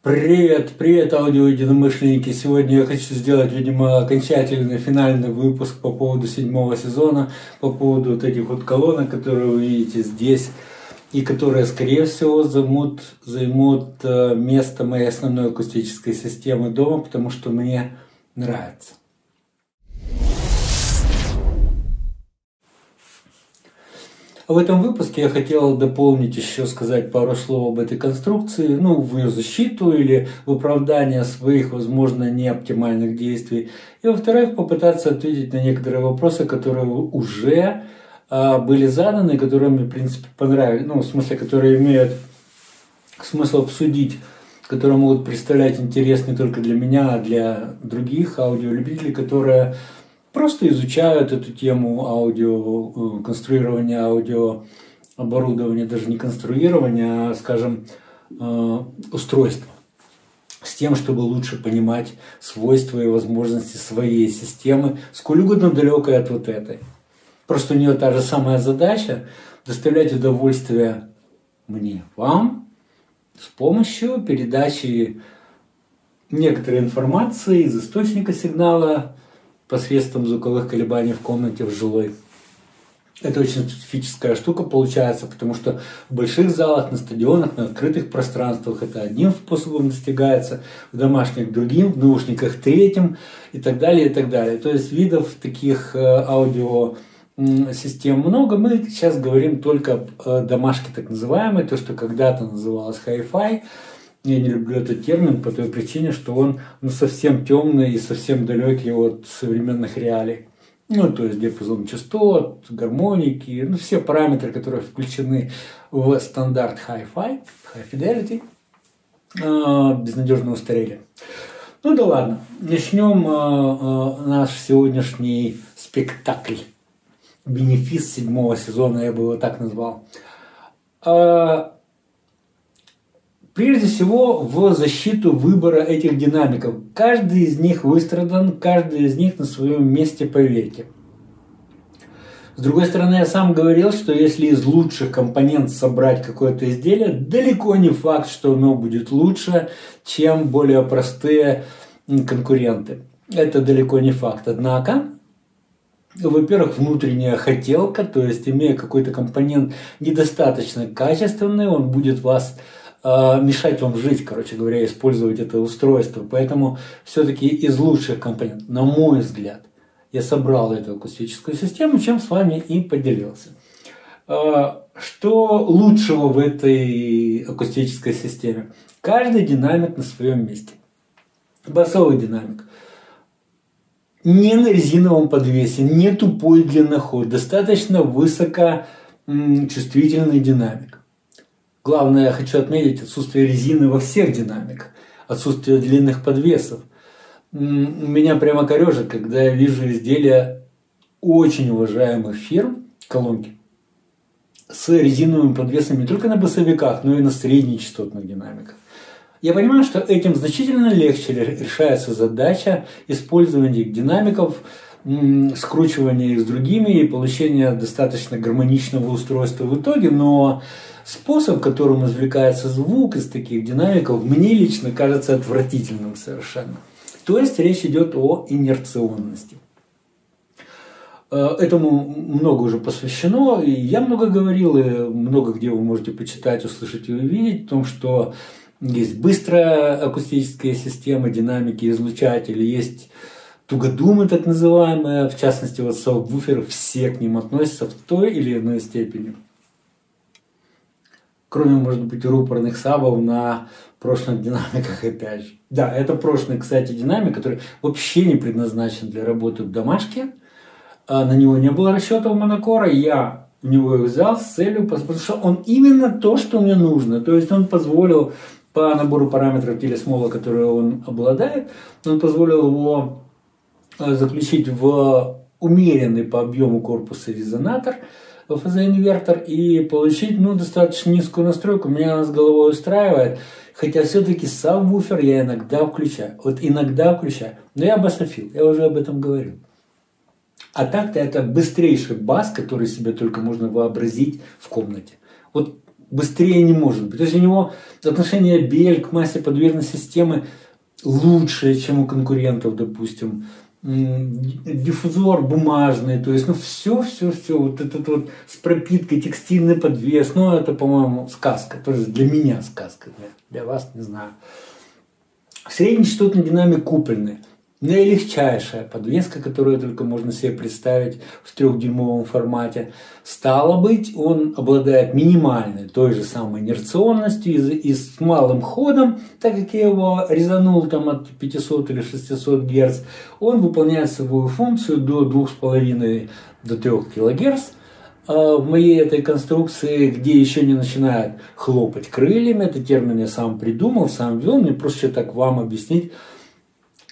Привет, привет, аудиоединомышленники! Сегодня я хочу сделать, видимо, окончательный финальный выпуск по поводу 7-го сезона, по поводу вот этих вот колонок, которые вы видите здесь, и которые, скорее всего, займут место моей основной акустической системы дома, потому что мне нравится. В этом выпуске я хотел дополнить еще, сказать пару слов об этой конструкции, в ее защиту или в оправдание своих, возможно, неоптимальных действий. И, во-вторых, попытаться ответить на некоторые вопросы, которые уже были заданы, которые мне, в принципе, понравились, в смысле, которые имеют смысл обсудить, которые могут представлять интерес не только для меня, а для других аудиолюбителей, которые просто изучают эту тему конструирования аудиооборудования, даже не конструирования, а, скажем, устройства, с тем, чтобы лучше понимать свойства и возможности своей системы, сколь угодно далекой от вот этой. Просто у нее та же самая задача – доставлять удовольствие мне, вам, с помощью передачи некоторой информации из источника сигнала посредством звуковых колебаний в комнате, в жилой. Это очень специфическая штука получается, потому что в больших залах, на стадионах, на открытых пространствах это одним способом достигается, в домашних другим, в наушниках третьим и так далее, и так далее. То есть видов таких аудиосистем много. Мы сейчас говорим только о домашке так называемой, то, что когда-то называлось Hi-Fi. Я не люблю этот термин по той причине, что он совсем темный и совсем далекий от современных реалий. То есть диапазон частот, гармоники, все параметры, которые включены в стандарт Hi-Fi, High Fidelity, безнадежно устарели. Да ладно, начнем наш сегодняшний спектакль. Бенефис 7-го сезона, я бы его так назвал. Прежде всего, в защиту выбора этих динамиков. Каждый из них выстрадан, каждый из них на своем месте, поверьте. С другой стороны, я сам говорил, что если из лучших компонентов собрать какое-то изделие, далеко не факт, что оно будет лучше, чем более простые конкуренты. Это далеко не факт. Однако, во-первых, внутренняя хотелка, то есть имея какой-то компонент недостаточно качественный, он будет мешать вам жить, короче говоря, использовать это устройство. Поэтому все-таки из лучших компонентов, на мой взгляд, я собрал эту акустическую систему, чем с вами и поделился. Что лучшего в этой акустической системе? Каждый динамик на своем месте. Басовый динамик. Не на резиновом подвесе, не тупой длинноход, достаточно высокочувствительный динамик. Главное, я хочу отметить отсутствие резины во всех динамиках, отсутствие длинных подвесов. Меня прямо корежит, когда я вижу изделия очень уважаемых фирм, колонки, с резиновыми подвесами не только на басовиках, но и на среднечастотных динамиках. Я понимаю, что этим значительно легче решается задача использования этих динамиков, скручивания их с другими и получения достаточно гармоничного устройства в итоге, но способ, которым извлекается звук из таких динамиков, мне лично кажется отвратительным совершенно. То есть речь идет о инерционности. Этому много уже посвящено, и я много говорил, и много где вы можете почитать, услышать и увидеть, о том, что есть быстрая акустическая система, динамики, излучатели, есть тугодумы так называемые, в частности, сабвуферы, все к ним относятся в той или иной степени. Кроме, может быть, рупорных сабов на прошлых динамиках опять же. Да, это прошлый, кстати, динамик, который вообще не предназначен для работы в домашке. На него не было расчетов монокора, я в него его взял с целью, потому что он именно то, что мне нужно. То есть он позволил по набору параметров телесмола, которые он обладает, он позволил его заключить в умеренный по объему корпуса резонатор, фазоинвертор, и получить достаточно низкую настройку. Меня она с головой устраивает, хотя все-таки сабвуфер я иногда включаю. Иногда включаю. Но я басофил, я уже об этом говорил. А так-то это быстрейший бас, который себе только можно вообразить в комнате. быстрее не может быть. То есть у него отношение BL к массе подвижной системы лучше, чем у конкурентов, допустим. Диффузор бумажный, то есть, ну, все, вот этот вот с пропиткой, текстильный подвес, ну, это, по-моему, сказка, тоже для меня сказка, для вас, не знаю. Среднечастотный динамик купольный. Наилегчайшая подвеска, которую только можно себе представить в 3-дюймовом формате. Стало быть, он обладает минимальной той же самой инерционностью и с малым ходом, так как я его резанул там от 500 или 600 Гц, он выполняет свою функцию до 2,5 до 3 кГц. В моей этой конструкции, где еще не начинает хлопать крыльями, этот термин я сам придумал, сам ввел, мне просто так вам объяснить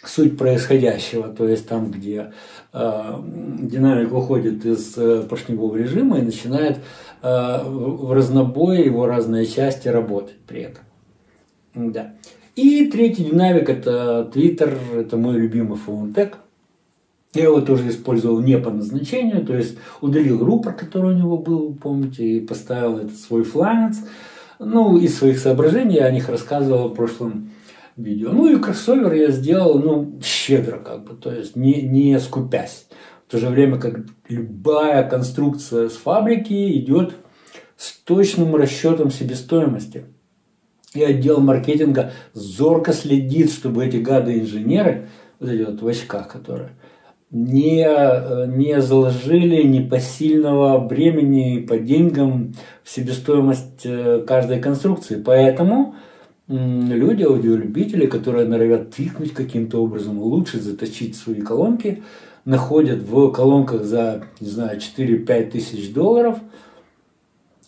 суть происходящего, то есть там, где динамик выходит из поршневого режима и начинает в разнобой его разные части работать при этом. Да. И третий динамик — это Twitter, это мой любимый Foundtech. Я его тоже использовал не по назначению, то есть удалил рупор, который у него был, помните, и поставил этот свой фланец. Ну, из своих соображений я о них рассказывал в прошлом видео. Ну и кроссовер я сделал, ну, щедро, как бы, то есть не скупясь. В то же время, как любая конструкция с фабрики идет с точным расчетом себестоимости. И отдел маркетинга зорко следит, чтобы эти гады-инженеры, вот эти вот в очках, которые, не заложили непосильного бремени по деньгам в себестоимость каждой конструкции. Поэтому люди, аудиолюбители, которые норовят твикнуть каким-то образом, улучшить, заточить свои колонки, находят в колонках за, не знаю, 4-5 тысяч долларов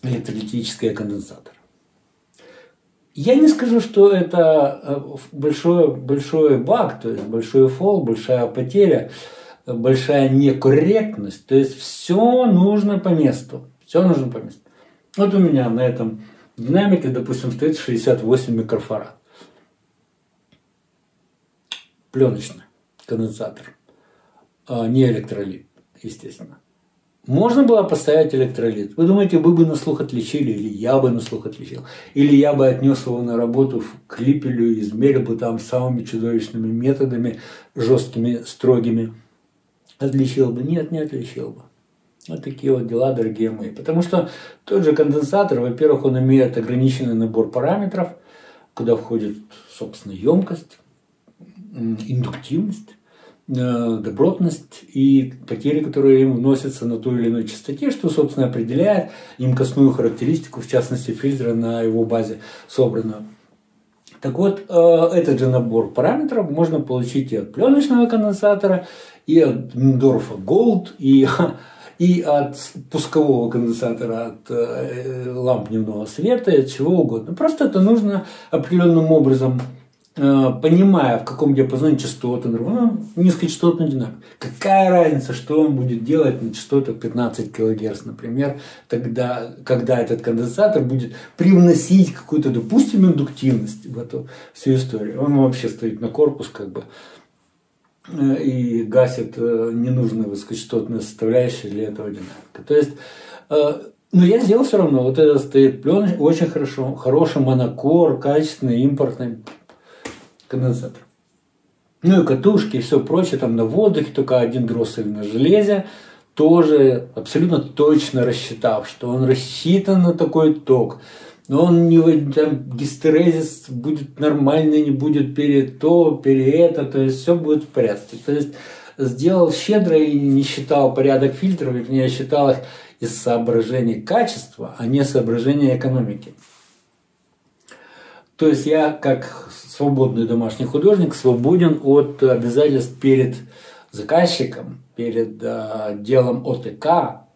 электролитический конденсатор. Я не скажу, что это большой баг, то есть большой фол, большая потеря, большая некорректность. То есть все нужно по месту. Все нужно по месту. Вот у меня на этом динамике, допустим, стоит 68 микрофарад. Пленочный конденсатор. Не электролит, естественно. Можно было поставить электролит. Вы думаете, вы бы на слух отличили, или я бы на слух отличил? Или я бы отнес его на работу к Клипелю, измерил бы там самыми чудовищными методами, жесткими, строгими. Отличил бы? Нет, не отличил бы. Вот такие вот дела, дорогие мои. Потому что тот же конденсатор, во-первых, он имеет ограниченный набор параметров, куда входит, собственно, емкость, индуктивность, добротность и потери, которые им вносятся на той или иной частоте, что, собственно, определяет емкостную характеристику, в частности, фильтра на его базе собранную. Так вот, этот же набор параметров можно получить и от пленочного конденсатора, и от Миндорфа Gold, и от пускового конденсатора, от ламп дневного света, и от чего угодно. Просто это нужно определенным образом, понимая, в каком диапазоне частоты, низкочастотный динамик. Какая разница, что он будет делать на частотах 15 кГц, например, тогда, когда этот конденсатор будет привносить какую-то, допустим, индуктивность в эту всю историю. Он вообще стоит на корпус, как бы, и гасит ненужные высокочастотные составляющие для этого динамика. То есть, но я сделал все равно. Вот это стоит пленочный, очень хороший монокор, качественный, импортный конденсатор. Ну и катушки и все прочее, там на воздухе только один дроссель на железе, тоже абсолютно точно рассчитав, что он рассчитан на такой ток. Но он не, там, гистерезис будет нормальный, не будет это, то есть все будет в порядке. То есть сделал щедро и не считал порядок фильтров, вернее, считал их из соображений качества, а не соображений экономики. То есть я, как свободный домашний художник, свободен от обязательств перед заказчиком, перед делом ОТК,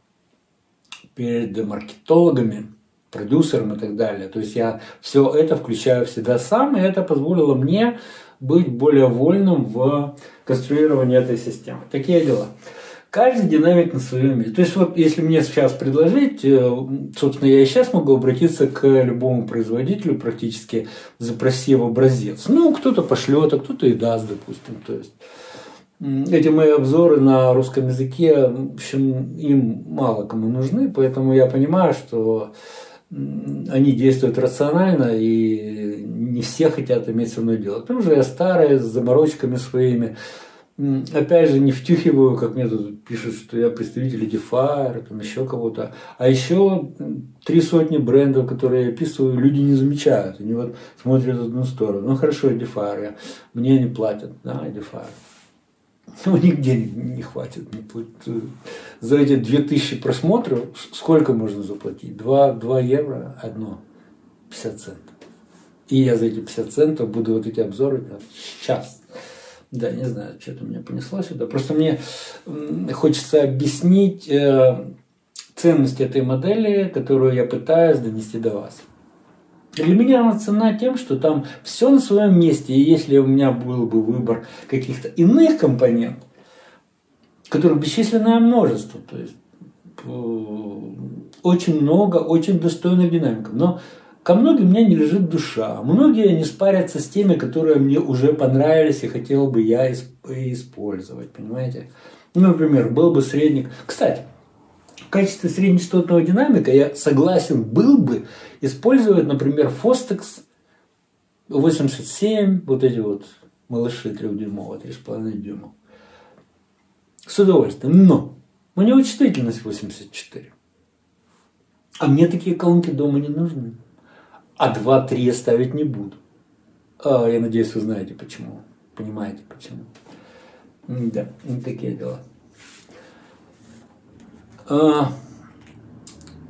перед маркетологами, продюсером и так далее. То есть я все это включаю в себя сам, и это позволило мне быть более вольным в конструировании этой системы. Такие дела. Каждый динамик на своем месте. То есть вот если мне сейчас предложить, собственно, я и сейчас могу обратиться к любому производителю, практически запросив образец. Ну, кто-то пошлет, а кто-то и даст, допустим. То есть эти мои обзоры на русском языке, в общем, им мало кому нужны, поэтому я понимаю, что они действуют рационально, и не все хотят иметь со мной дело. К тому же я старый, с заморочками своими. Опять же, не втюхиваю, как мне тут пишут, что я представитель Edifier, там еще кого-то. А еще 300 брендов, которые я описываю, люди не замечают. Они вот смотрят в одну сторону. Ну хорошо, Edifier, мне не платят, да, Edifier. У них денег не хватит. За эти 2000 просмотров сколько можно заплатить? 2 евро одно, 50 центов. И я за эти 50 центов буду вот эти обзоры сейчас. Да, не знаю, что-то меня понесло сюда. Просто мне хочется объяснить ценность этой модели, которую я пытаюсь донести до вас. Для меня она ценна тем, что там все на своем месте. И если у меня был бы выбор каких-то иных компонентов, которых бесчисленное множество, то есть очень много, очень достойных динамиков. Но ко многим мне не лежит душа. Многие не спарятся с теми, которые мне уже понравились и хотел бы я использовать. Понимаете? Ну, например, был бы средник. Кстати, в качестве среднечастотного динамика я согласен был бы использовать, например, Fostex 87, вот эти вот малыши 3-дюймовые, 3,5 дюйма. С удовольствием. Но у него чувствительность 84. А мне такие колонки дома не нужны. А 2-3 я ставить не буду. Я надеюсь, вы знаете почему. Понимаете почему. Да, такие дела.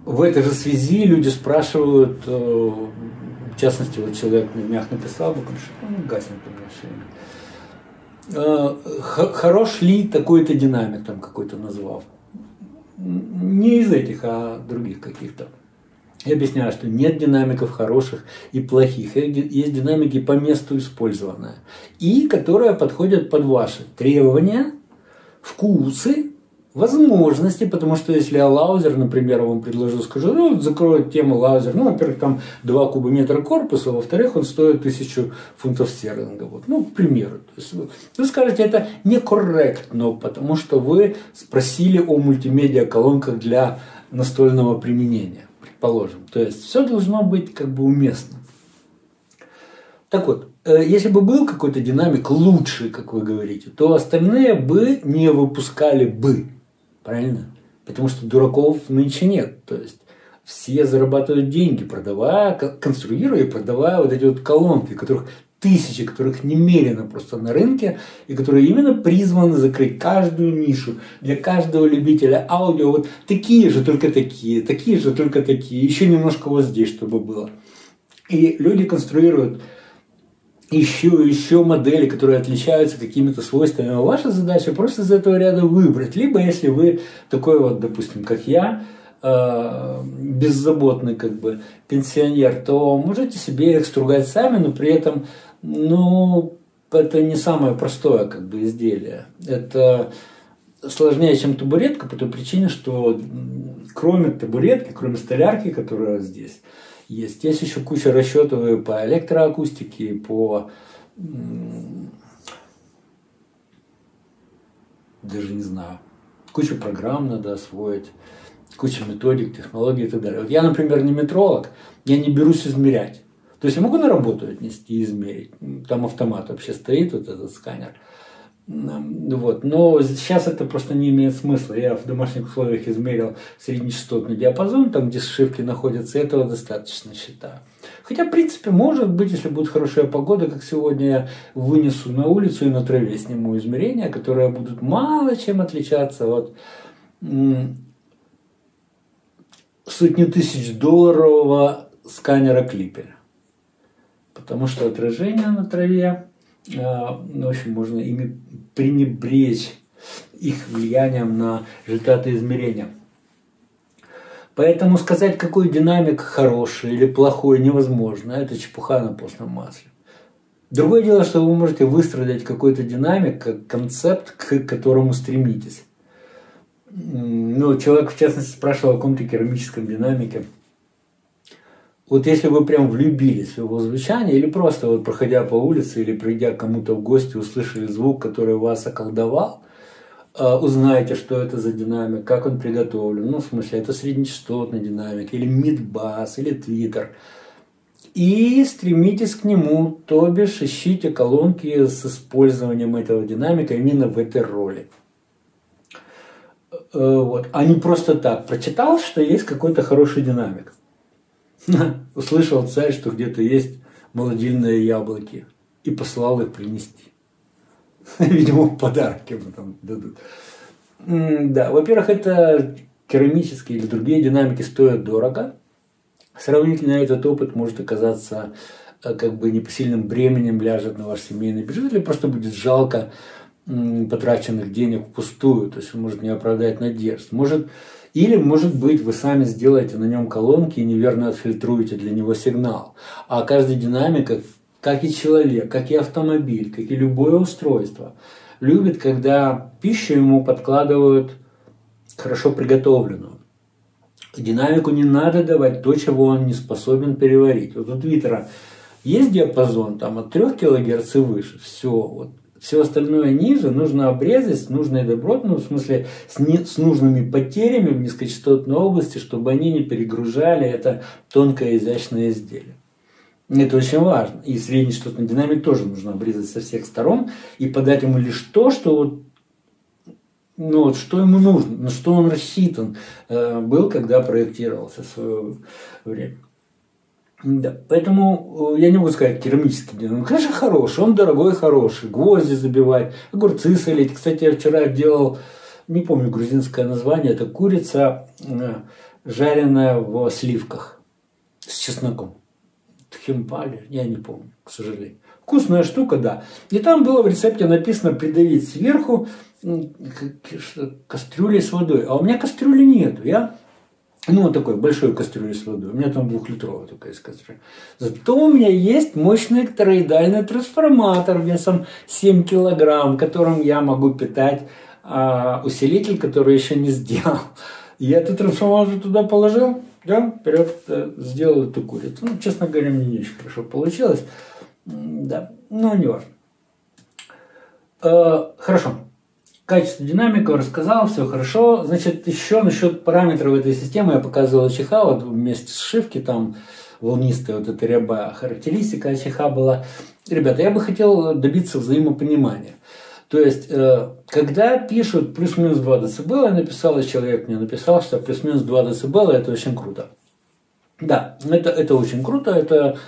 В этой же связи люди спрашивают, в частности, вот человек мне мягко написал, гаснет приглашение. Хорош ли такой-то динамик, там какой-то назвал. Не из этих, а других каких-то. Я объясняю, что нет динамиков хороших и плохих. Есть динамики по месту использования. И которые подходят под ваши требования, вкусы, возможности. Потому что если я лаузер, например, вам предложу, скажу, ну, закрою тему лаузер. Ну, во-первых, там 2 кубометра корпуса, во-вторых, он стоит 1000 фунтов стерлингов. Вот. Ну, к примеру. То есть вы скажете, это некорректно, потому что вы спросили о мультимедиа колонках для настольного применения. Предположим. То есть все должно быть как бы уместно. Так вот, если бы был какой-то динамик лучший, как вы говорите, то остальные бы не выпускали бы. Правильно? Потому что дураков нынче нет. То есть все зарабатывают деньги, продавая, конструируя и продавая вот эти вот колонки, которых тысячи, которых немерено просто на рынке, и которые именно призваны закрыть каждую нишу для каждого любителя аудио. Вот такие же, только такие же, только такие. Еще немножко вот здесь, чтобы было. И люди конструируют еще модели, которые отличаются какими-то свойствами. А ваша задача просто из этого ряда выбрать. Либо, если вы такой вот, допустим, как я, беззаботный как бы пенсионер, то можете себе их стругать сами, но при этом, ну, это не самое простое как бы изделие. Это сложнее, чем табуретка, по той причине, что кроме табуретки, кроме столярки, которая здесь есть еще куча расчетов по электроакустике, по даже не знаю, кучу программ надо освоить, куча методик, технологий и так далее. Вот я, например, не метролог, я не берусь измерять. То есть я могу на работу отнести и измерить. Там автомат вообще стоит, вот этот сканер. Вот. Но сейчас это просто не имеет смысла. Я в домашних условиях измерил среднечастотный диапазон, там, где сшивки находятся, и этого достаточно, считаю. Хотя, в принципе, может быть, если будет хорошая погода, как сегодня, я вынесу на улицу и на траве сниму измерения, которые будут мало чем отличаться от сотни тысяч долларового сканера Клиппера. Потому что отражение на траве, в общем, можно ими пренебречь их влиянием на результаты измерения. Поэтому сказать, какой динамик хороший или плохой, невозможно. Это чепуха на постном масле. Другое дело, что вы можете выстроить какой-то динамик, как концепт, к которому стремитесь. Ну, человек, в частности, спрашивал о каком-то керамическом динамике. Вот если вы прям влюбились в его звучание, или просто вот проходя по улице, или придя к кому-то в гости, услышали звук, который вас околдовал, Узнайте, что это за динамик, как он приготовлен. Ну, в смысле, это среднечастотный динамик, или мид-бас, или твиттер. И стремитесь к нему, то бишь ищите колонки с использованием этого динамика именно в этой роли. Вот. А не просто так. Прочитал, что есть какой-то хороший динамик. Услышал царь, что где-то есть молодильные яблоки. И послал их принести. Видимо, подарки потом дадут. Да, во-первых, это керамические или другие динамики стоят дорого. Сравнительно этот опыт может оказаться как бы непосильным бременем, ляжет на ваш семейный бюджет, или просто будет жалко потраченных денег впустую, то есть он может не оправдать надежд. Или, может быть, вы сами сделаете на нем колонки и неверно отфильтруете для него сигнал. А каждый динамик, как и человек, как и автомобиль, как и любое устройство, любит, когда пищу ему подкладывают хорошо приготовленную. Динамику не надо давать то, чего он не способен переварить. Вот у Твиттера есть диапазон там, от 3 кГц и выше. Все. Вот. Все остальное ниже нужно обрезать с нужной добротной, в смысле с нужными потерями в низкочастотной области, чтобы они не перегружали это тонкое изящное изделие. Это очень важно. И среднечастотный динамик тоже нужно обрезать со всех сторон и подать ему лишь то, что что ему нужно, на что он рассчитан был, когда проектировался в свое время. Да, поэтому я не могу сказать керамический динамик. Конечно, хороший, он дорогой, хороший. Гвозди забивать, огурцы солить. Кстати, я вчера делал, не помню грузинское название, это курица, жареная в сливках с чесноком. Тхимпали, я не помню, к сожалению. Вкусная штука, да. И там было в рецепте написано придавить сверху кастрюлей с водой. А у меня кастрюли нету. Вот такой большой кастрюли с водой. У меня там 2-литровая только есть кастрюля. Зато у меня есть мощный тороидальный трансформатор весом 7 килограмм, которым я могу питать усилитель, который еще не сделал. Я этот трансформатор туда положил, да, вперед сделал эту курицу. Честно говоря, мне не очень хорошо получилось. Да, не важно. Хорошо. Качество динамика рассказал, все хорошо. Значит, еще насчет параметров этой системы я показывал АЧХ, вот вместе с шивки, там волнистая вот эта ряба характеристика АЧХ была. Ребята, я бы хотел добиться взаимопонимания. То есть, когда пишут плюс-минус 2 дБ, человек мне написал, что плюс-минус 2 дБ это очень круто. Да, это очень круто, это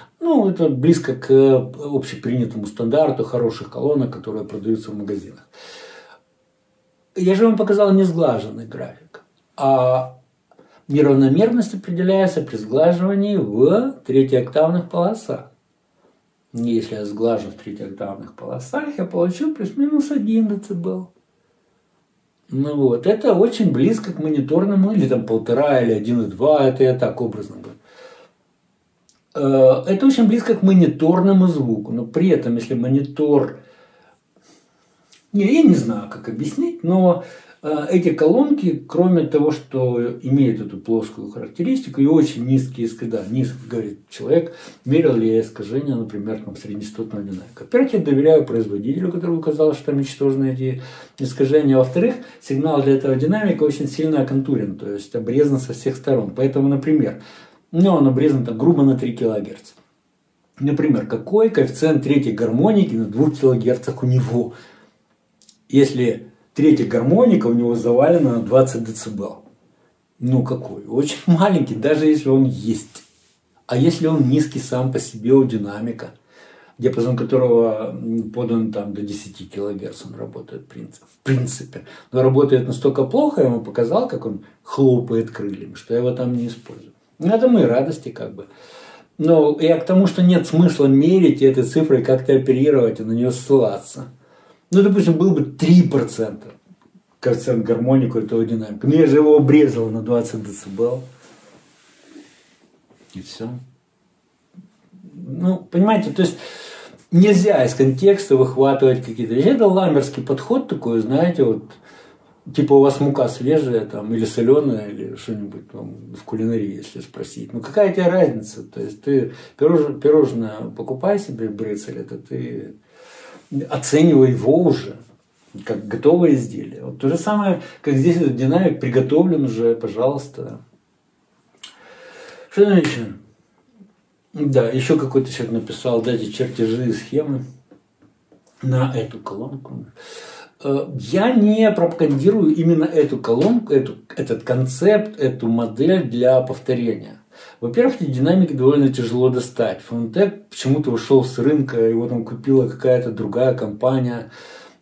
близко к общепринятому стандарту хороших колонок, которые продаются в магазинах. Я же вам показал не сглаженный график, а неравномерность определяется при сглаживании в третьеоктавных полосах. Если я сглажу в третьеоктавных полосах, я получу плюс-минус 1 дБ. Это очень близко к мониторному, или там 1,5, или 1,2, это я так образно говорю. Это очень близко к мониторному звуку, но при этом, если монитор... Я не знаю, как объяснить, но эти колонки, кроме того, что имеют эту плоскую характеристику и очень низкие говорит человек, мерил ли я искажения, например, среднечастотного динамика. Во-первых, я доверяю производителю, который указал, что там ничтожные эти искажения. Во-вторых, сигнал для этого динамика очень сильно оконтурен, то есть обрезан со всех сторон. Поэтому, например, он обрезан грубо на 3 кГц. Например, какой коэффициент третьей гармоники на 2 кГц у него? Если третья гармоника у него завалена на 20 дБ. Какой? Очень маленький, даже если он есть. А если он низкий сам по себе у динамика, диапазон которого подан до 10 кГц, он работает в принципе. Но работает настолько плохо, я ему показал, как он хлопает крыльями, что я его там не использую. Это мои радости Но я к тому, что нет смысла мерить этой цифрой, как-то оперировать и на нее ссылаться. Допустим, был бы 3% коэффициент гармонику этого динамика. Но я же его обрезал на 20 дБ. И все. Понимаете, то есть нельзя из контекста выхватывать какие-то вещи. Это ламерский подход такой, знаете, типа у вас мука свежая или соленая, или что-нибудь в кулинарии, если спросить. Какая тебе разница? То есть ты пирожное покупай себе брецель, это ты... оценивай его уже. как готовое изделие. Вот то же самое, как здесь этот динамик приготовлен уже, пожалуйста. Что там еще? Да, еще какой-то человек написал, дайте чертежи и схемы на эту колонку. Я не пропагандирую именно эту колонку, этот концепт, эту модель для повторения. Во-первых, эти динамики довольно тяжело достать. Фонтек почему-то ушел с рынка, его там купила какая-то другая компания.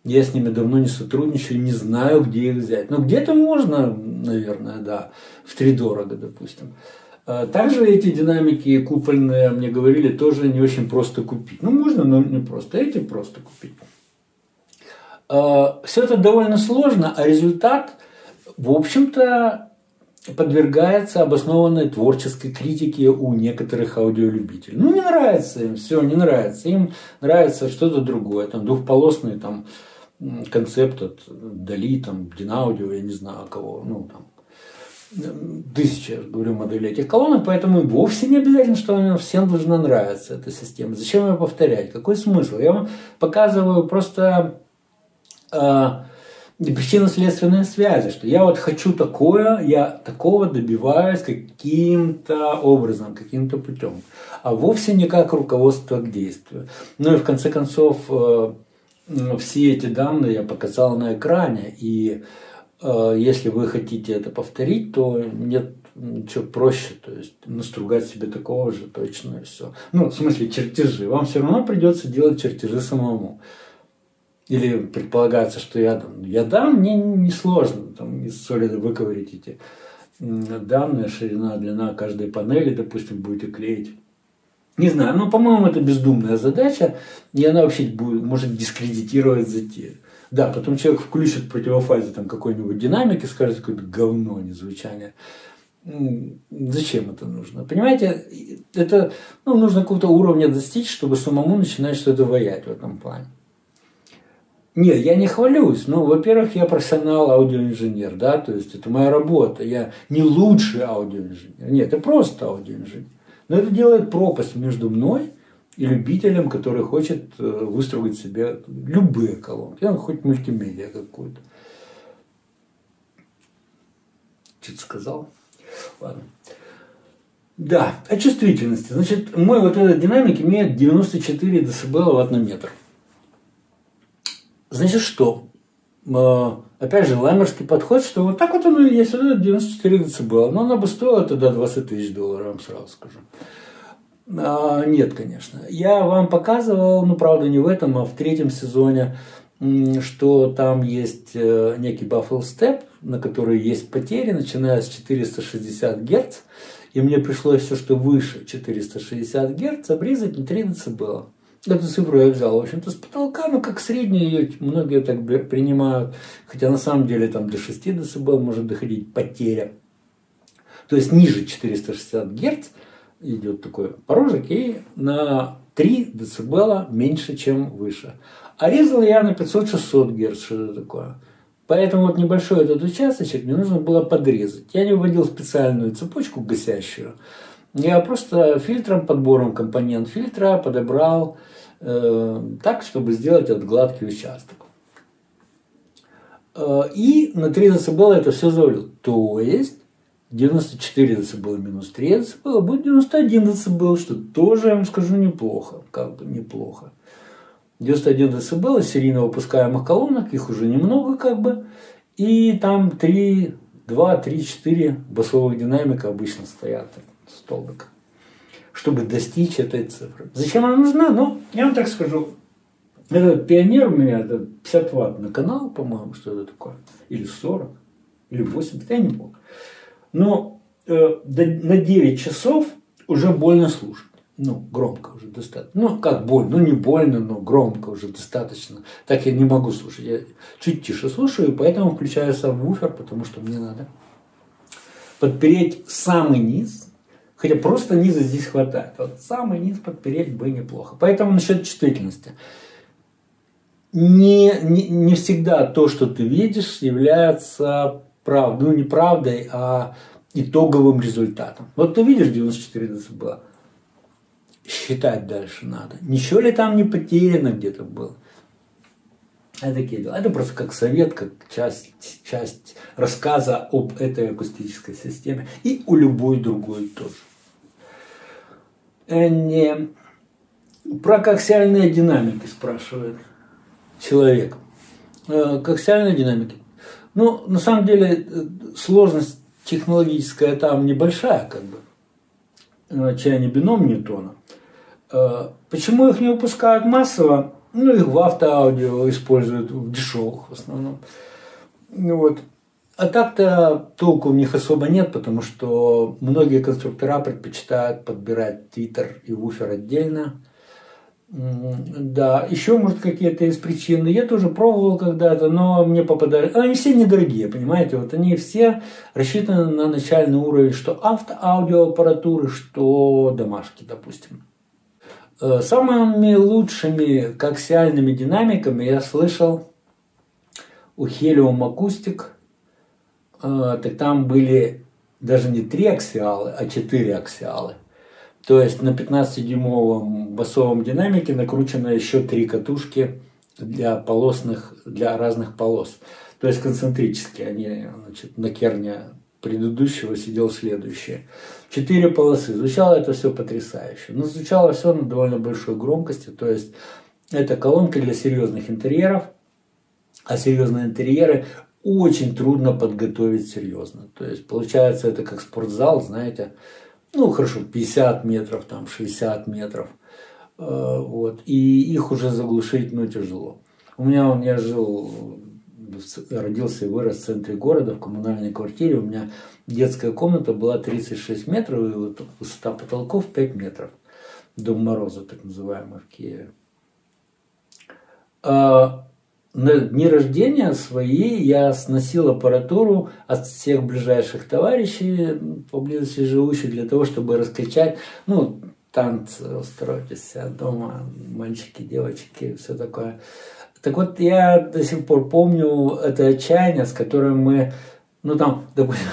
Я с ними давно не сотрудничаю, не знаю, где их взять. Но где-то можно, наверное, да, втридорого, допустим. Также эти динамики купольные, мне говорили, тоже не очень просто купить. Ну, можно, но не просто. Эти просто купить. Все это довольно сложно, а результат, в общем-то, подвергается обоснованной творческой критике у некоторых аудиолюбителей. Ну, не нравится им, все, не нравится. Им нравится что-то другое. Там двухполосный там, концепт от Дали, там, Динаудио, я не знаю кого, ну, там, тысячи, я говорю, моделей этих колонок, поэтому вовсе не обязательно, что она всем должна нравиться, эта система. Зачем ее повторять? Какой смысл? Я вам показываю просто причинно-следственные связи, что я вот хочу такое, я такого добиваюсь каким-то образом, каким-то путем, а вовсе не как руководство к действию. Ну и в конце концов, все эти данные я показал на экране, и если вы хотите это повторить, то нет ничего проще, то есть настругать себе такого же точно и все. Ну, в смысле чертежи. Вам все равно придется делать чертежи самому. Или предполагается, что я дам, мне не сложно там, из солида выковырить эти данные, ширина, длина каждой панели, допустим, будете клеить. Не знаю, но, по-моему, это бездумная задача, и она вообще может дискредитировать затею. Да, потом человек включит в противофазе там какой-нибудь динамик и скажет, какое-то говно, не звучание. Зачем это нужно? Понимаете, это нужно какого-то уровня достичь, чтобы самому начинать что-то ваять в этом плане. Нет, я не хвалюсь. Ну, во-первых, я профессионал аудиоинженер, да, то есть это моя работа. Я не лучший аудиоинженер. Нет, это просто аудиоинженер. Но это делает пропасть между мной и любителем, который хочет выстроить себе любые колонки. Хоть мультимедиа какую-то. Что-то сказал? Ладно. Да, о чувствительности. Значит, мой вот этот динамик имеет 94 дБ в атнометр. Значит, что? Опять же, ламерский подход, что вот так вот оно и есть, вот 94 дБ. Но она бы стоила тогда $20 000, я вам сразу скажу. Нет, конечно. Я вам показывал, правда, не в этом, а в 3-м сезоне, что там есть некий Buffalo Step, на который есть потери, начиная с 460 Гц. И мне пришлось все, что выше 460 Гц, обрезать на 3 дБ. Эту цифру я взял, в общем-то, с потолка, как среднюю ее многие так принимают. Хотя на самом деле там до 6 дБ может доходить потеря. То есть ниже 460 Гц идет такой порожек, и на 3 дБ меньше, чем выше. А резал я на 500-600 Гц, что это такое. Поэтому вот небольшой этот участочек мне нужно было подрезать. Я не вводил специальную цепочку гасящую. Я просто подбором компонент фильтра подобрал так, чтобы сделать этот гладкий участок. И на 3 дБ это все завалил. То есть 94 дБ минус 3 дБ будет 91 дБ, что тоже, я вам скажу, неплохо. Как бы неплохо. 91 дБ из серийно выпускаемых колонок, их уже немного как бы. И там 2, 3, 4 басовых динамика обычно стоят столбик, чтобы достичь этой цифры. Зачем она нужна? Ну, я вам так скажу. Этот пионер у меня, это 50 Вт на канал, по-моему, что это такое. Или 40, или 80, я не помню. Но на 9 часов уже больно слушать. Громко уже достаточно. Как больно? Не больно, но громко уже достаточно. Так я не могу слушать. Я чуть тише слушаю, поэтому включаю сабвуфер, потому что мне надо подпереть самый низ. Хотя просто низа здесь хватает. Вот самый низ подпереть бы неплохо. Поэтому насчет чувствительности. Не всегда то, что ты видишь, является правдой. Не правдой, а итоговым результатом. Вот ты видишь 94 дБ. Считать дальше надо. Ничего ли там не потеряно где-то было? Это такие дела. Это просто как совет, как часть рассказа об этой акустической системе. И у любой другой тоже. Про коаксиальные динамики спрашивает человек. Коаксиальные динамики. Ну, на самом деле, сложность технологическая там небольшая, как бы. Чайный бином Ньютона. Почему их не выпускают массово? Ну, их в автоаудио используют, в дешевых в основном. Вот. А так-то толку в них особо нет, потому что многие конструктора предпочитают подбирать твиттер и вуфер отдельно. Да, еще, может, какие-то из причин. Я тоже пробовал когда-то, но мне попадали... Они все недорогие, понимаете? Вот они все рассчитаны на начальный уровень, что автоаудиоаппаратуры, что домашки, допустим. Самыми лучшими коаксиальными динамиками я слышал у Helium Acoustic. Так там были даже не 3 аксиалы, а 4 аксиалы. То есть на 15-дюймовом басовом динамике накручено еще 3 катушки для разных полос. То есть концентрические. Они, значит, на керне предыдущего сидел следующее. 4 полосы. Звучало это все потрясающе. Но звучало все на довольно большой громкости. То есть это колонка для серьезных интерьеров. А серьезные интерьеры очень трудно подготовить серьезно. То есть получается это как спортзал, знаете. Ну хорошо, 50 метров, там 60 метров. Вот. И их уже заглушить, ну, тяжело. Я родился и вырос в центре города, в коммунальной квартире. У меня детская комната была 36 метров, и вот высота потолков 5 метров. Дом Мороза, так называемый, в Киеве. На дни рождения свои я сносил аппаратуру от всех ближайших товарищей, поблизости живущих, для того, чтобы раскачать, ну, танцы, устройтесь дома, мальчики, девочки, все такое. Так вот, я до сих пор помню это отчаяние, с которым мы, ну там, допустим,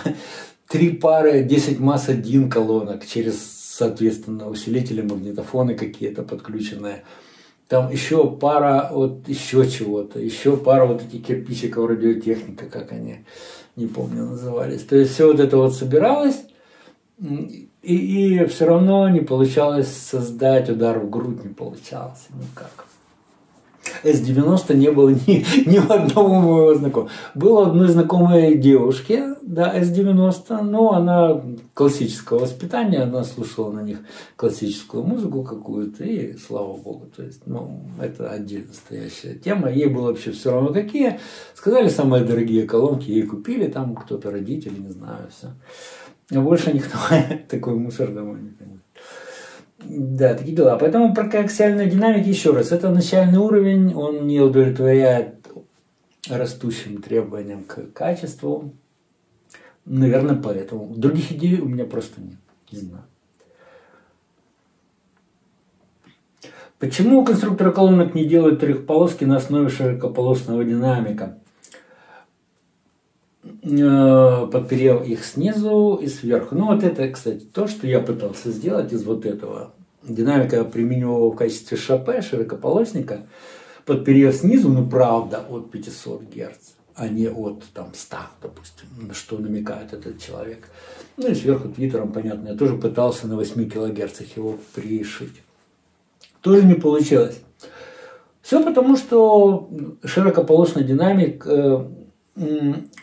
3 пары 10 масс 1 колонок через, соответственно, усилители, магнитофоны какие-то подключенные. Там еще пара вот еще чего-то, еще пара вот этих кирпичиков радиотехника, как они, не помню, назывались. То есть все вот это вот собиралось, и все равно не получалось создать удар в грудь, не получалось никак. С-90 не было ни у одного моего знакомого. Было одной знакомой девушке, да, С-90, но она классического воспитания, она слушала на них классическую музыку какую-то, и слава богу, то есть, ну, это отдельно стоящая тема. Ей было вообще все равно какие. Сказали, самые дорогие колонки ей купили, там кто-то родители, не знаю, все. А больше никто такой мусор домой не понимает. Да, такие дела. Поэтому про коаксиальные динамики еще раз. Это начальный уровень, он не удовлетворяет растущим требованиям к качеству. Наверное, поэтому. Других идей у меня просто нет. Не знаю. Почему конструкторы колонок не делают трехполоски на основе широкополосного динамика, подперев их снизу и сверху? Ну, вот это, кстати, то, что я пытался сделать из вот этого динамика, примененного в качестве шапе, широкополосника, подперев снизу, ну, правда, от 500 Гц, а не от там 100, допустим, на что намекает этот человек. Ну, и сверху твиттером, понятно, я тоже пытался на 8 кГц его пришить. Тоже не получилось. Все потому, что широкополосный динамик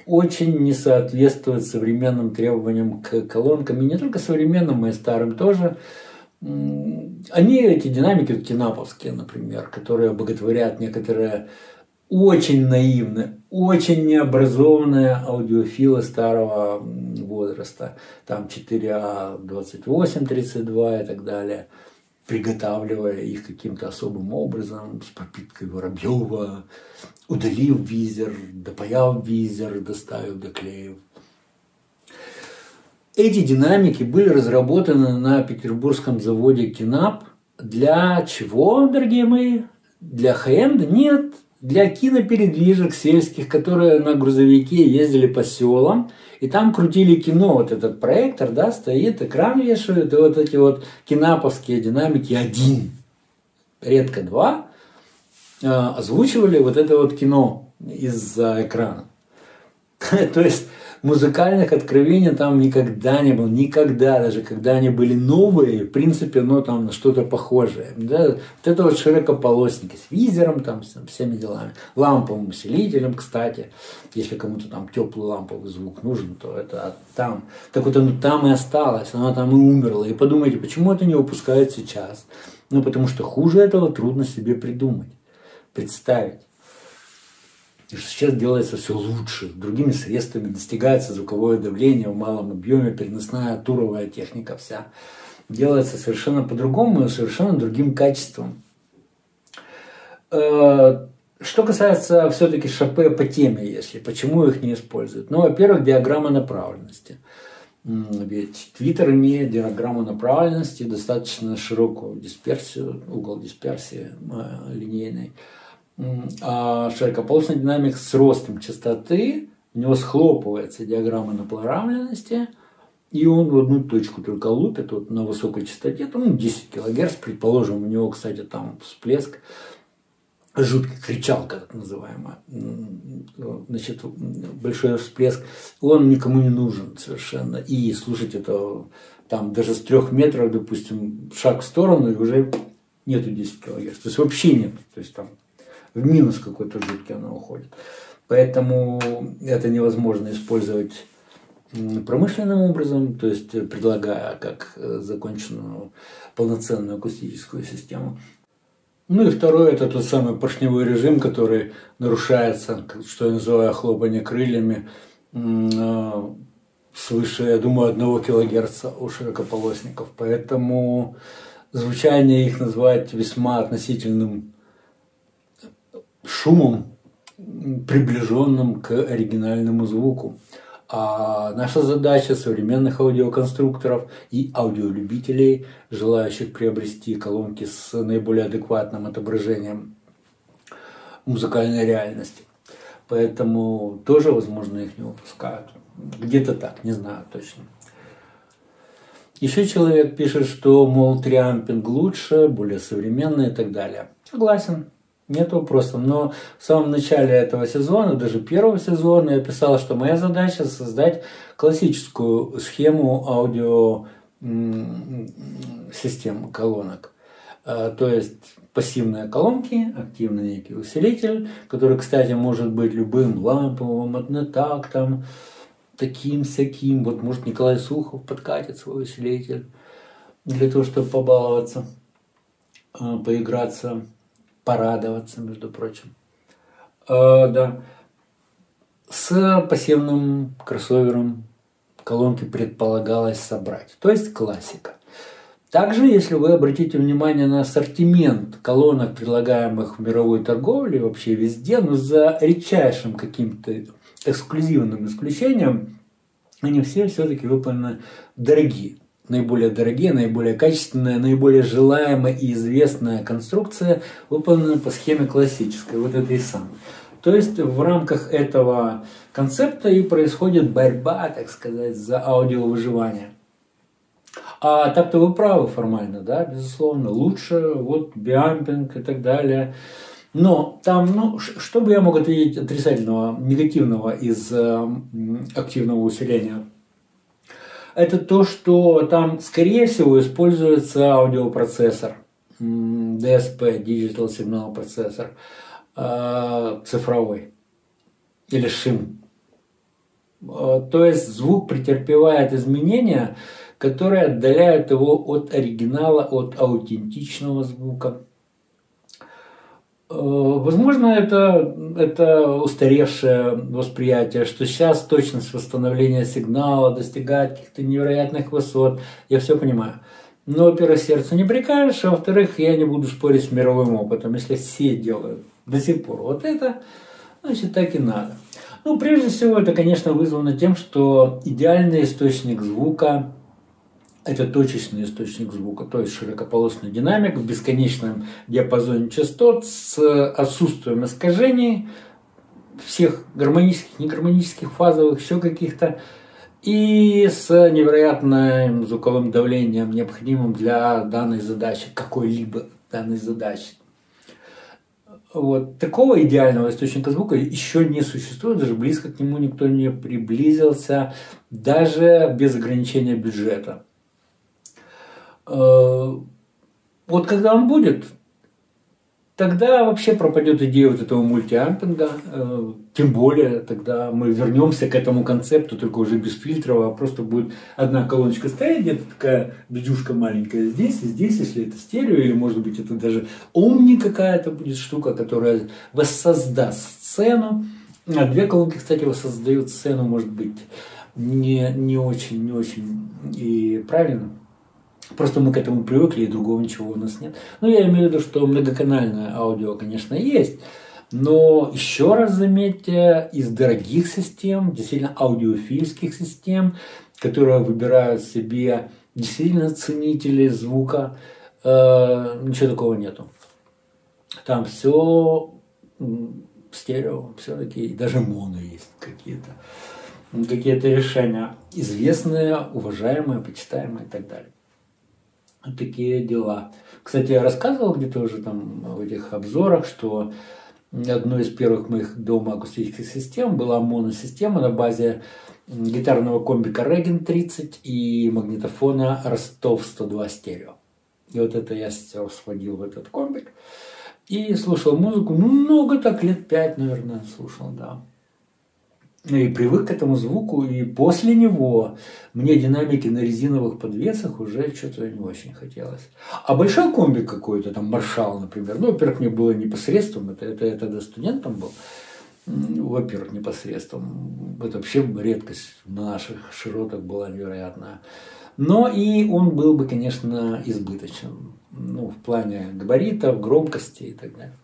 очень не соответствует современным требованиям к колонкам, и не только современным, но и старым тоже. Они, эти динамики, кинаповские, например, которые боготворят некоторые очень наивные, очень необразованные аудиофилы старого возраста, там 4А2832 и так далее, приготавливая их каким-то особым образом, с пропиткой Воробьева, удалив визер, допаяв визер, доставив, доклеив. Эти динамики были разработаны на петербургском заводе Кинап. Для чего, дорогие мои? Для хай-энда? Нет. Для кинопередвижек сельских, которые на грузовике ездили по селам, и там крутили кино. Вот этот проектор, да, стоит, экран вешают, и вот эти вот кинаповские динамики один, редко два, озвучивали вот это вот кино из-за экрана. То есть музыкальных откровений там никогда не было, никогда, даже когда они были новые, в принципе, ну там на что-то похожее. Да? Вот это вот широкополосники с визером, там, с всеми делами, ламповым усилителем, кстати, если кому-то там теплый ламповый звук нужен, то это там. Так вот оно там и осталось, оно там и умерло. И подумайте, почему это не выпускают сейчас? Ну, потому что хуже этого трудно себе придумать, представить. И что сейчас делается все лучше, другими средствами достигается звуковое давление в малом объеме, переносная туровая техника вся. Делается совершенно по-другому и совершенно другим качеством. Что касается все-таки ШП по теме, если, почему их не используют? Ну, во-первых, диаграмма направленности. Ведь Twitter имеет диаграмму направленности, достаточно широкую дисперсию, угол дисперсии линейной. А широкополосная динамика с ростом частоты, у него схлопывается диаграмма направленности, и он в одну точку только лупит вот на высокой частоте, там 10 кГц, предположим, у него, кстати, там всплеск, жуткий, кричалка так называемая, значит, большой всплеск, он никому не нужен совершенно, и слушать это там даже с 3 метров, допустим, шаг в сторону, и уже нету 10 кГц, то есть вообще нет, то есть там в минус какой-то жуткий она уходит. Поэтому это невозможно использовать промышленным образом, то есть предлагая как законченную полноценную акустическую систему. Ну и второе, это тот самый поршневой режим, который нарушается, что я называю хлопанье крыльями, свыше, я думаю, 1 кГц у широкополосников. Поэтому звучание их называть весьма относительным шумом, приближенным к оригинальному звуку. А наша задача современных аудиоконструкторов и аудиолюбителей, желающих приобрести колонки с наиболее адекватным отображением музыкальной реальности. Поэтому тоже, возможно, их не выпускают. Где-то так, не знаю точно. Еще человек пишет, что, мол, триампинг лучше, более современный и так далее. Согласен. Нет вопросов, но в самом начале этого сезона, даже первого сезона, я писал, что моя задача создать классическую схему аудиосистем колонок. То есть пассивные колонки, активный некий усилитель, который, кстати, может быть любым ламповым, однотактом, таким-сяким. Вот может Николай Сухов подкатит свой усилитель для того, чтобы побаловаться, поиграться, порадоваться, между прочим. Да. С пассивным кроссовером колонки предполагалось собрать. То есть классика. Также, если вы обратите внимание на ассортимент колонок, предлагаемых в мировой торговле, вообще везде, но за редчайшим каким-то эксклюзивным исключением, они все-таки выполнены дорогие. Наиболее качественная, наиболее желаемая и известная конструкция выполнена по схеме классической, вот этой самой. То есть в рамках этого концепта и происходит борьба, так сказать, за аудиовыживание. А так-то вы правы формально, да, безусловно, лучше, вот биампинг и так далее. Но там, что бы я мог ответить отрицательного, негативного из активного усиления? Это то, что там, скорее всего, используется аудиопроцессор, DSP, Digital Signal Processor, цифровой, или ШИМ. То есть звук претерпевает изменения, которые отдаляют его от оригинала, от аутентичного звука. Возможно, это устаревшее восприятие, что сейчас точность восстановления сигнала достигает каких-то невероятных высот. Я все понимаю. Но, во-первых, сердцу не прикажешь, а во-вторых, я не буду спорить с мировым опытом. Если все делают до сих пор вот это, значит, так и надо. Ну, прежде всего, это, конечно, вызвано тем, что идеальный источник звука – это точечный источник звука, то есть широкополосный динамик в бесконечном диапазоне частот с отсутствием искажений всех гармонических, негармонических, фазовых, еще каких-то, и с невероятным звуковым давлением, необходимым для данной задачи, какой-либо данной задачи. Вот такого идеального источника звука еще не существует, даже близко к нему никто не приблизился, даже без ограничения бюджета. Вот когда он будет, тогда вообще пропадет идея вот этого мультиампинга, тем более тогда мы вернемся к этому концепту, только уже без фильтров, а просто будет одна колоночка стоять, где-то такая видюшка маленькая здесь и здесь, если это стерео, или может быть это даже омни какая-то будет штука, которая воссоздаст сцену. А две колонки, кстати, воссоздают сцену, может быть, не очень и правильно. Просто мы к этому привыкли, и другого ничего у нас нет. Ну, я имею в виду, что многоканальное аудио, конечно, есть, но еще раз заметьте, из дорогих систем, действительно аудиофильских систем, которые выбирают себе действительно ценители звука, ничего такого нету. Там все стерео, все-таки даже моно есть какие-то решения известные, уважаемые, почитаемые и так далее. Вот такие дела. Кстати, я рассказывал где-то уже там в этих обзорах, что одной из первых моих дома акустических систем была моносистема на базе гитарного комбика Regen 30 и магнитофона Ростов 102 стерео. И вот это я сводил в этот комбик и слушал музыку, ну, много так, лет 5, наверное, слушал, да. И привык к этому звуку, и после него мне динамики на резиновых подвесах уже что-то не очень хотелось. А большой комбик какой-то, там Маршал, например, ну, во-первых, мне было непосредством, это я тогда студентом был, во-первых, непосредством, это вообще редкость на наших широтах была невероятная. Но и он был бы, конечно, избыточным, ну, в плане габаритов, громкости и так далее.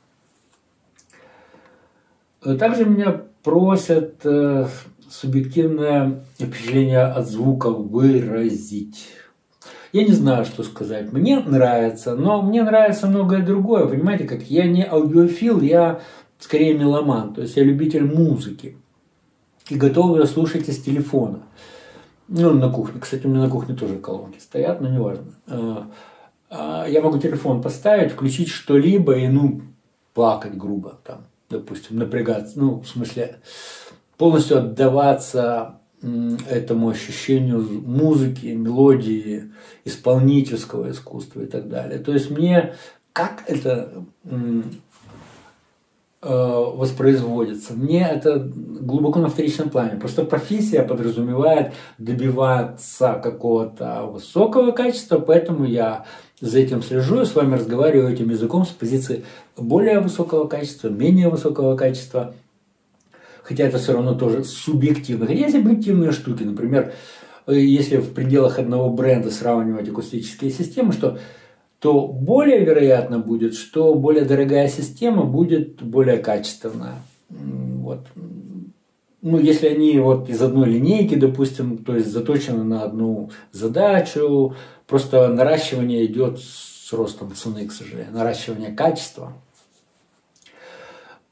Также меня просят субъективное впечатление от звука выразить. Я не знаю, что сказать. Мне нравится, но мне нравится многое другое. Понимаете, как я не аудиофил, я скорее меломан. То есть я любитель музыки. И готов ее слушать из телефона. Ну, на кухне. Кстати, у меня на кухне тоже колонки стоят, но неважно. Я могу телефон поставить, включить что-либо и, ну, плакать грубо там. Допустим, напрягаться, ну, в смысле, полностью отдаваться этому ощущению музыки, мелодии, исполнительского искусства и так далее. То есть мне как это воспроизводится? Мне это глубоко на вторичном плане. Просто профессия подразумевает добиваться какого-то высокого качества, поэтому я за этим слежу, с вами разговариваю этим языком с позиции более высокого качества, менее высокого качества. Хотя это все равно тоже субъективно. Хотя есть объективные штуки. Например, если в пределах одного бренда сравнивать акустические системы, то более вероятно будет, что более дорогая система будет более качественная. Вот. Ну, если они вот из одной линейки, допустим, то есть заточены на одну задачу, просто наращивание идет с ростом цены, к сожалению, наращивание качества.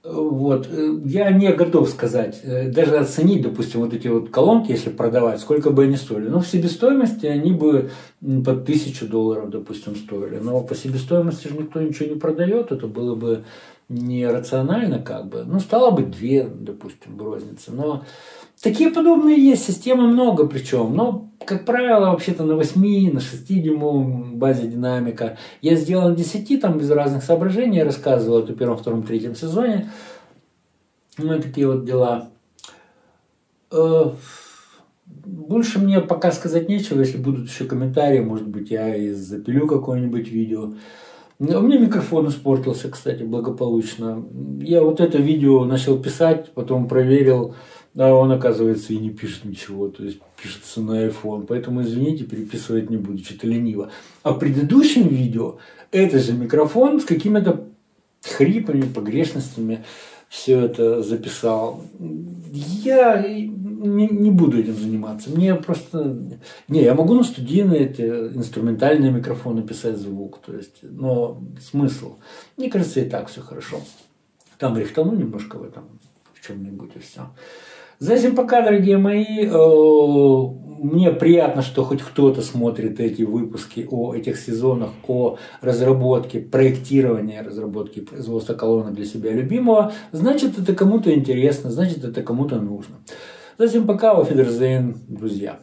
Вот. Я не готов сказать, даже оценить, допустим, вот эти вот колонки, если продавать, сколько бы они стоили. Но в себестоимости они бы под $1000, допустим, стоили. Но по себестоимости же никто ничего не продает, это было бы нерационально как бы. Ну, стало бы 2, допустим, в рознице. Но такие подобные есть, системы много причем. Но, как правило, вообще-то на 8, на 6-дюймовом базе динамика. Я сделал на 10, там без разных соображений, я рассказывал это в 1, 2, 3 сезоне. Ну, такие вот дела. Больше мне пока сказать нечего, если будут еще комментарии, может быть, я и запилю какое-нибудь видео. У меня микрофон испортился, кстати, благополучно. Я вот это видео начал писать, потом проверил, а он, оказывается, и не пишет ничего, то есть пишется на iPhone. Поэтому, извините, переписывать не буду, что-то лениво. А в предыдущем видео это же микрофон с какими-то хрипами, погрешностями все это записал. Я не буду этим заниматься. Мне просто... Не, я могу на студийные эти инструментальные микрофоны писать звук. То есть, но смысл? Мне кажется, и так все хорошо. Там рихтану немножко в чем-нибудь и все. Затем пока, дорогие мои, мне приятно, что хоть кто-то смотрит эти выпуски о этих сезонах, о разработке, проектировании разработки и производства колонок для себя любимого. Значит, это кому-то интересно, значит, это кому-то нужно. Затем пока, auf Wiedersehen, друзья.